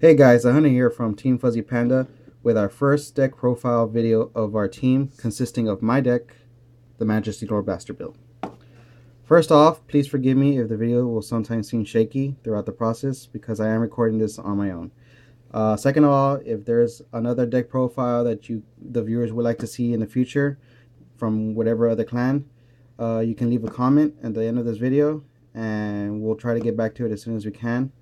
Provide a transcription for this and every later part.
Hey guys, Hunter here from Team Fuzzy Panda with our first deck profile video of our team consisting of my deck, the Majesty Lord Blaster build. First off, please forgive me if the video will sometimes seem shaky throughout the process because I am recording this on my own. Second of all, if there's another deck profile that the viewers would like to see in the future from whatever other clan, you can leave a comment at the end of this video and we'll try to get back to it as soon as we can.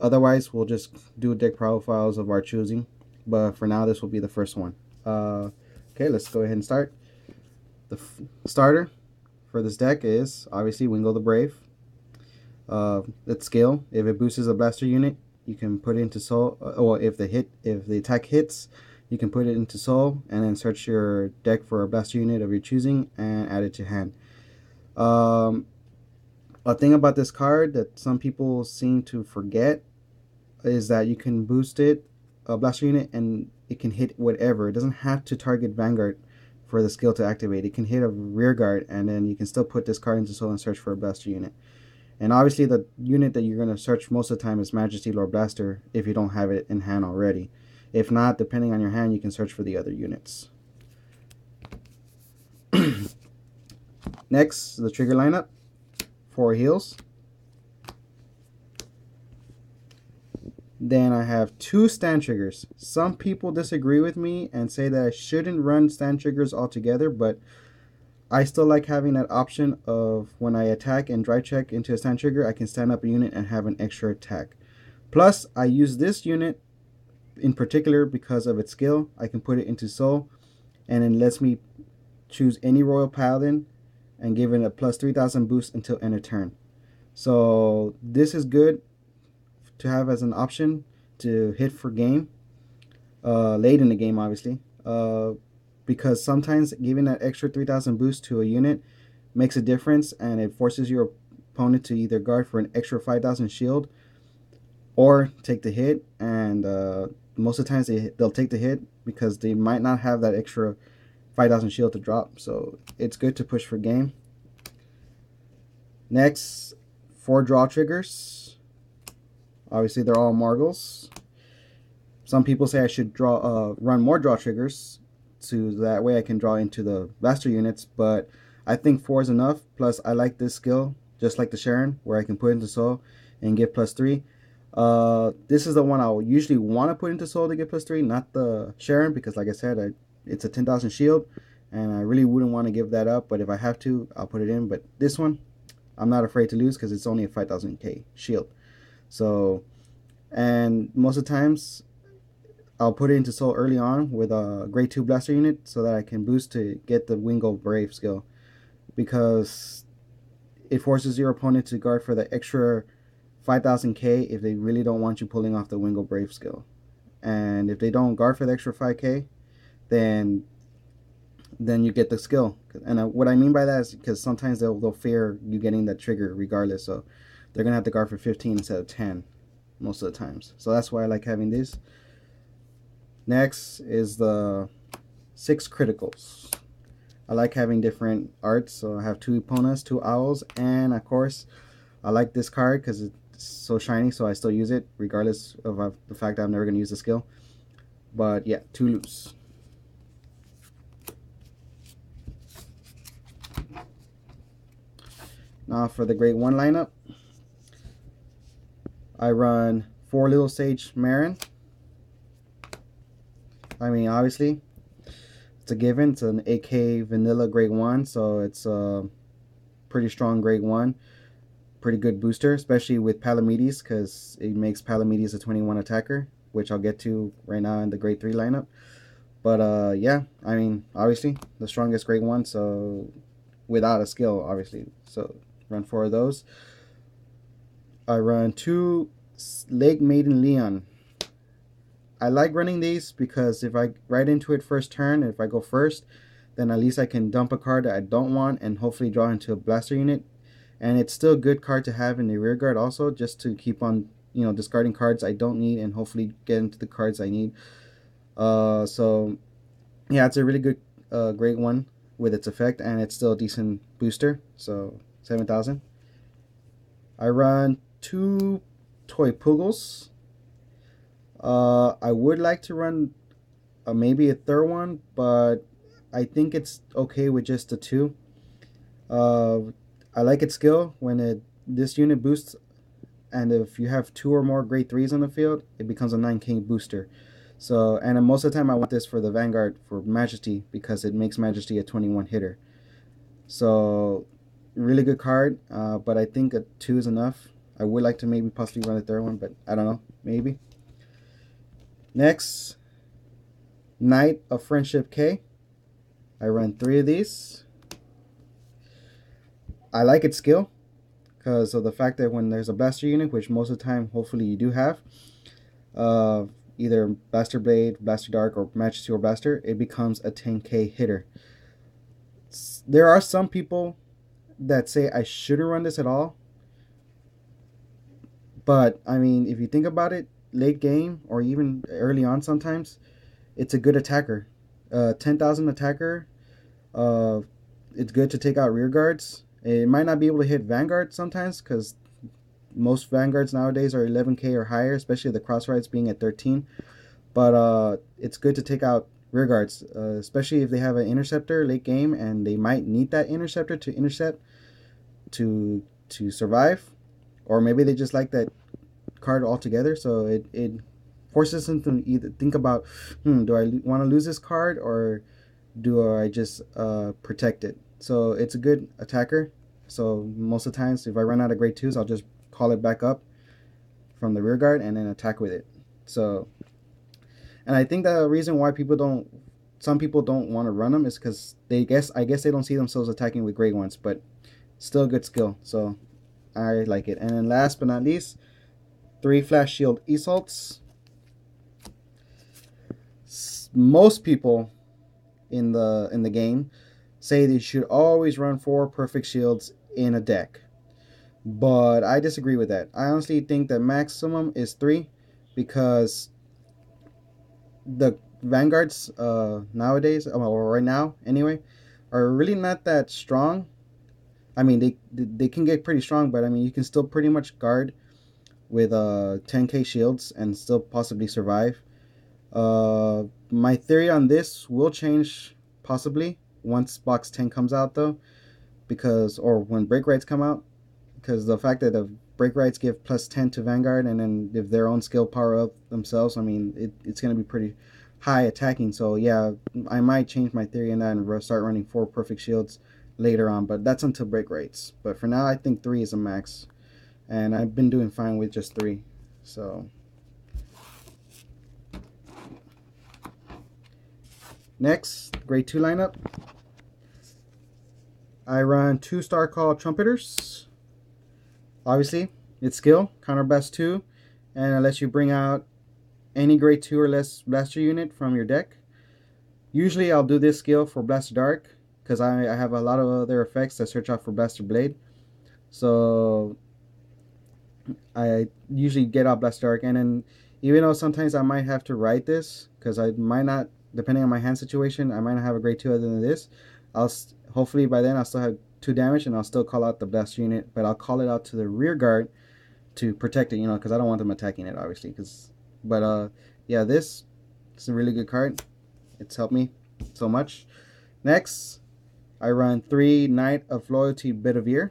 Otherwise, we'll just do deck profiles of our choosing. But for now, this will be the first one. Okay, let's go ahead and start. The starter for this deck is obviously Wingo the Brave. Its skill: if it boosts a blaster unit, you can put it into soul. Or if the attack hits, you can put it into soul, and then search your deck for a blaster unit of your choosing and add it to hand. A thing about this card that some people seem to forget is that you can boost it, a blaster unit, and it can hit whatever. It doesn't have to target Vanguard for the skill to activate. It can hit a rear guard, and then you can still put this card into soul and search for a blaster unit. And obviously the unit that you're going to search most of the time is Majesty Lord Blaster if you don't have it in hand already. If not, depending on your hand, you can search for the other units. Next, the trigger lineup. 4 heals. Then I have 2 stand triggers. Some people disagree with me and say that I shouldn't run stand triggers altogether, but I still like having that option of when I attack and dry check into a stand trigger, I can stand up a unit and have an extra attack. Plus, I use this unit in particular because of its skill. I can put it into soul, and it lets me choose any royal paladin and give it a plus 3000 boost until end of turn. So this is good to have as an option to hit for game late in the game, obviously, because sometimes giving that extra 3000 boost to a unit makes a difference, and it forces your opponent to either guard for an extra 5000 shield or take the hit. And most of the times they'll take the hit because they might not have that extra 5000 shield to drop, so it's good to push for game. Next, 4 draw triggers. Obviously, they're all Margles. Some people say I should run more draw triggers, so that way I can draw into the blaster units, but I think 4 is enough. Plus, I like this skill, just like the Sharon, where I can put into soul and get plus 3. This is the one I'll usually want to put into soul to get plus 3, not the Sharon, because like I said, it's a 10,000 shield, and I really wouldn't want to give that up, but if I have to, I'll put it in. But this one, I'm not afraid to lose because it's only a 5000k shield. So, and most of the times, I'll put it into soul early on with a grade 2 blaster unit so that I can boost to get the Wingo Brave skill, because it forces your opponent to guard for the extra 5000k if they really don't want you pulling off the Wingo Brave skill. And if they don't guard for the extra 5k, then you get the skill. And what I mean by that is because sometimes they'll fear you getting that trigger regardless, so they're gonna have to guard for 15 instead of 10 most of the times. So that's why I like having this. Next is the 6 criticals. I like having different arts, so I have 2 Eponas, 2 Owls, and of course I like this card because it's so shiny, so I still use it regardless of the fact that I'm never gonna use the skill. But yeah, 2 loose. Now for the grade 1 lineup, I run 4 Little Sage Marin. I mean, obviously, it's a given. It's an AK vanilla grade 1, so it's a pretty strong grade 1. Pretty good booster, especially with Palamedes, because it makes Palamedes a 21 attacker, which I'll get to right now in the grade 3 lineup. But yeah, I mean, obviously, the strongest grade 1, so without a skill, obviously. So run 4 of those. I run 2 Lake Maiden Leon. I like running these because if I right into it first turn, if I go first, then at least I can dump a card that I don't want and hopefully draw into a blaster unit. And it's still a good card to have in the rear guard also, just to keep on, discarding cards I don't need and hopefully get into the cards I need. So yeah, it's a really good grade 1 with its effect, and it's still a decent booster, so 7,000. I run 2 toy Poodles. I would like to run maybe a third one, but I think it's okay with just the two. I like its skill when this unit boosts, and if you have 2 or more grade 3s on the field, it becomes a 9k booster. So, and most of the time I want this for the Vanguard for Majesty because it makes Majesty a 21 hitter. So, really good card, but I think a 2 is enough. I would like to maybe possibly run a third one, but I don't know, maybe. Next, Knight of Friendship K. I run 3 of these. I like its skill because of the fact that when there's a blaster unit, which most of the time hopefully you do have, either Blaster Blade, Blaster Dark, or Majesty Lord Blaster, it becomes a 10k hitter. There are some people that say I shouldn't run this at all, but I mean, if you think about it, late game or even early on sometimes, it's a good attacker. 10,000 attacker, it's good to take out rear guards. It might not be able to hit Vanguard sometimes because most Vanguards nowadays are 11k or higher, especially the crossrides being at 13. But it's good to take out rear guards, especially if they have an interceptor late game and they might need that interceptor to intercept to survive, or maybe they just like that card altogether. So it forces them to either think about, do I want to lose this card or do I just protect it? So it's a good attacker. So most of the times if I run out of grade 2s, I'll just call it back up from the rear guard and then attack with it. So, and I think the reason why some people don't want to run them is because I guess they don't see themselves attacking with grade 1s, but still a good skill. So I like it. And then last but not least, 3 Flash Shield Assaults. Most people in the game say they should always run 4 perfect shields in a deck, but I disagree with that. I honestly think that maximum is 3 because the Vanguards nowadays, or right now anyway, are really not that strong. I mean, they can get pretty strong, but I mean, you can still pretty much guard with 10k shields and still possibly survive. My theory on this will change possibly once box 10 comes out though, because, or when break rights come out, because the fact that the break rights give plus 10 to Vanguard, and then if their own skill power up themselves, I mean it's going to be pretty high attacking. So yeah, I might change my theory in that and start running 4 perfect shields later on, but that's until break rights. But for now I think 3 is a max, and I've been doing fine with just 3. So next, grade 2 lineup. I run 2 Star Call Trumpeters. Obviously, it's skill, counterblast 2, and it lets you bring out any grade 2 or less blaster unit from your deck. Usually I'll do this skill for Blaster Dark because I have a lot of other effects that search out for Blaster Blade. So I usually get out Blaster Dark, and then even though sometimes I might have to write this because I might not, depending on my hand situation, I might not have a grade 2 other than this. Hopefully by then I'll still have 2 damage and I'll still call out the blaster unit, but I'll call it out to the rear guard to protect it, you know, because I don't want them attacking it, obviously. Yeah, this is a really good card. It's helped me so much. Next, I run 3 Knight of Loyalty Bedivere.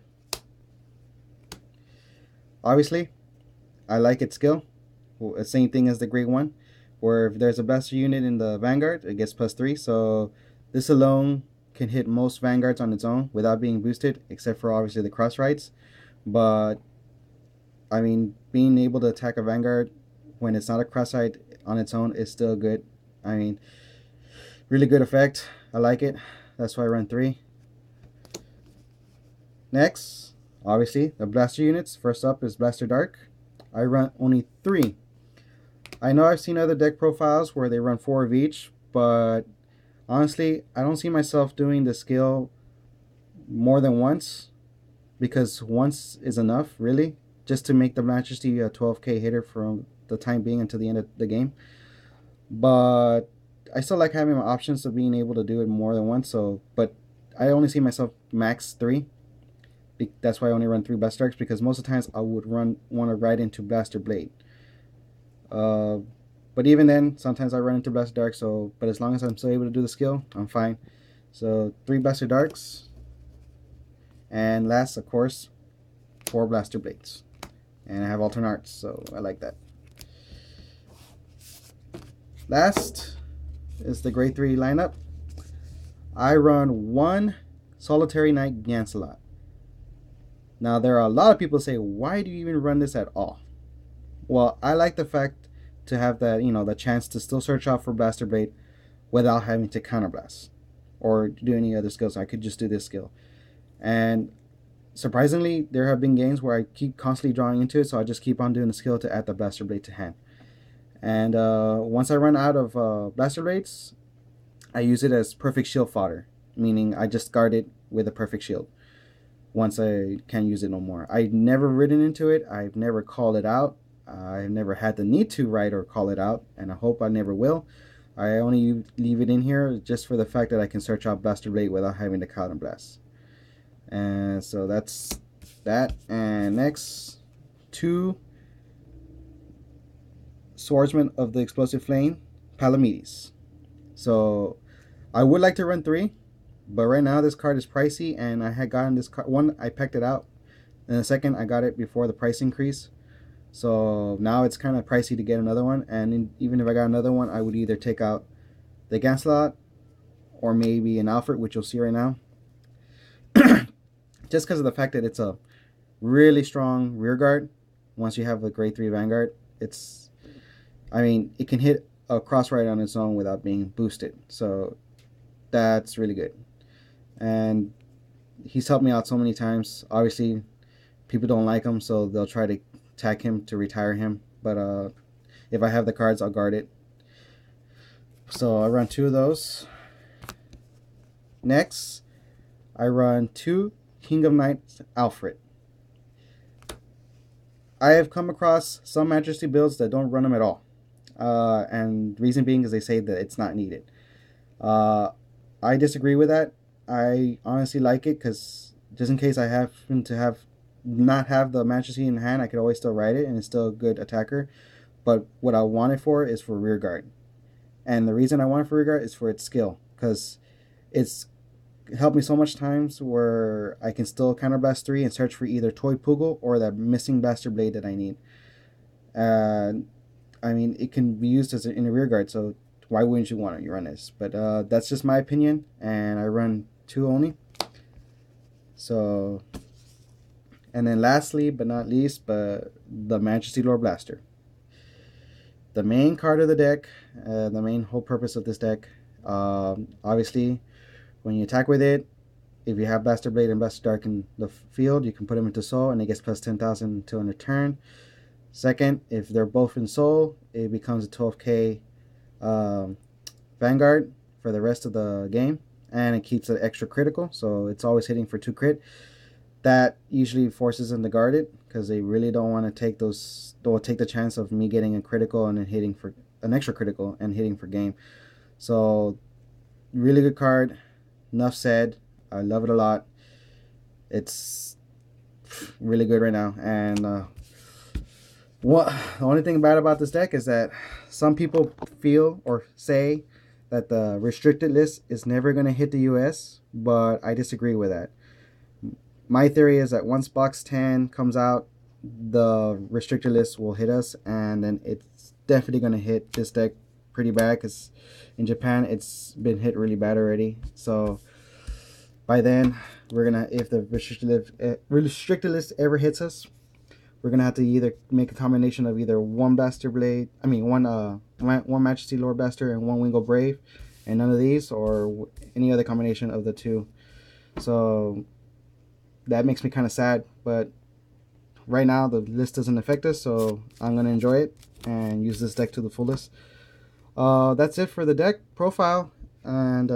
Obviously, I like its skill. Well, same thing as the grade 1, where if there's a blaster unit in the Vanguard, it gets plus 3. So this alone can hit most Vanguards on its own without being boosted, except for obviously the cross rights. But I mean, being able to attack a Vanguard when it's not a cross ride on its own is still good. I mean, really good effect. I like it. That's why I run 3. Next, obviously, the blaster units. First up is Blaster Dark. I run only 3. I know I've seen other deck profiles where they run 4 of each, but honestly, I don't see myself doing the skill more than once, because once is enough, really, just to make the Majesty a 12k hitter for the time being until the end of the game. But I still like having my options of being able to do it more than once. So, but I only see myself max 3. That's why I only run 3 Blaster Darks, because most of the times I would want to ride into Blaster Blade. But even then, sometimes I run into Blaster Dark. So, but as long as I'm still able to do the skill, I'm fine. So 3 Blaster Darks, and last, of course, 4 Blaster Blades. And I have alternate arts, so I like that. Last is the grade 3 lineup. I run 1 Solitary Knight Gancelot. Now, there are a lot of people say, why do you even run this at all? Well, I like the fact to have that, the chance to still search out for Blaster Blade without having to counterblast or do any other skills. I could just do this skill. And surprisingly, there have been games where I keep constantly drawing into it, so I just keep on doing the skill to add the Blaster Blade to hand. And once I run out of Blaster Blades, I use it as perfect shield fodder, meaning I just guard it with a perfect shield once I can't use it no more. I've never ridden into it. I've never called it out. I've never had the need to write or call it out, and I hope I never will. I only leave it in here just for the fact that I can search out Blaster Blade without having to counterblast. And so that's that. And next, 2 Swordsman of the Explosive Flame, Palamedes. So I would like to run 3, but right now this card is pricey, and I had gotten this card. One, I pecked it out, and the second, I got it before the price increase. So now it's kind of pricey to get another one, and even if I got another one, I would either take out the Gancelot or maybe an Alfred, which you'll see right now. Just because of the fact that it's a really strong rear guard. Once you have a grade 3 Vanguard, it can hit a cross ride on its own without being boosted. So that's really good. And he's helped me out so many times. Obviously, people don't like him, so they'll try to attack him to retire him. But if I have the cards, I'll guard it. So I run 2 of those. Next, I run 2 King of Knights Alfred. I have come across some Majesty builds that don't run them at all. And reason being is they say that it's not needed. I disagree with that. I honestly like it because just in case I happen to not have the Majesty in hand, I could always still ride it and it's still a good attacker. But what I want it for is for rear guard. And the reason I want it for rear guard is for its skill, because it's helped me so much times where I can still counterblast 3 and search for either Toy Poogle or that missing Blaster Blade that I need. It can be used in a rear guard, so why wouldn't you want to run this? But that's just my opinion, and I run 2 only. So, and then lastly but not least, but the Majesty Lord Blaster. The main card of the deck, the main whole purpose of this deck, obviously, when you attack with it, if you have Blaster Blade and Blaster Dark in the field, you can put them into Soul, and it gets plus 10,000 until end of turn. Second, if they're both in Soul, it becomes a 12k Vanguard for the rest of the game, and it keeps it extra critical, so it's always hitting for 2 crit. That usually forces them to guard it, because they really don't want to take the chance of me getting a critical and then hitting for an extra critical and hitting for game. So really good card. Enough said. I love it a lot. It's really good right now. And the only thing bad about this deck is that some people feel or say that the restricted list is never going to hit the US, but I disagree with that. My theory is that once box 10 comes out, the restricted list will hit us, and then it's definitely going to hit this deck pretty bad, because in Japan it's been hit really bad already. So by then, if the restricted list ever hits us, we're gonna have to either make a combination of either one Blaster Blade, one Majesty Lord Blaster and one Wingo Brave, and none of these, or any other combination of the 2. So that makes me kind of sad, but right now the list doesn't affect us, so I'm gonna enjoy it and use this deck to the fullest. That's it for the deck profile, and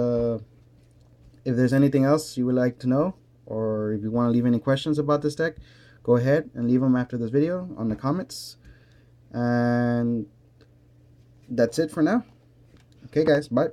if there's anything else you would like to know, or if you want to leave any questions about this deck, go ahead and leave them after this video on the comments. And that's it for now. Okay guys, bye.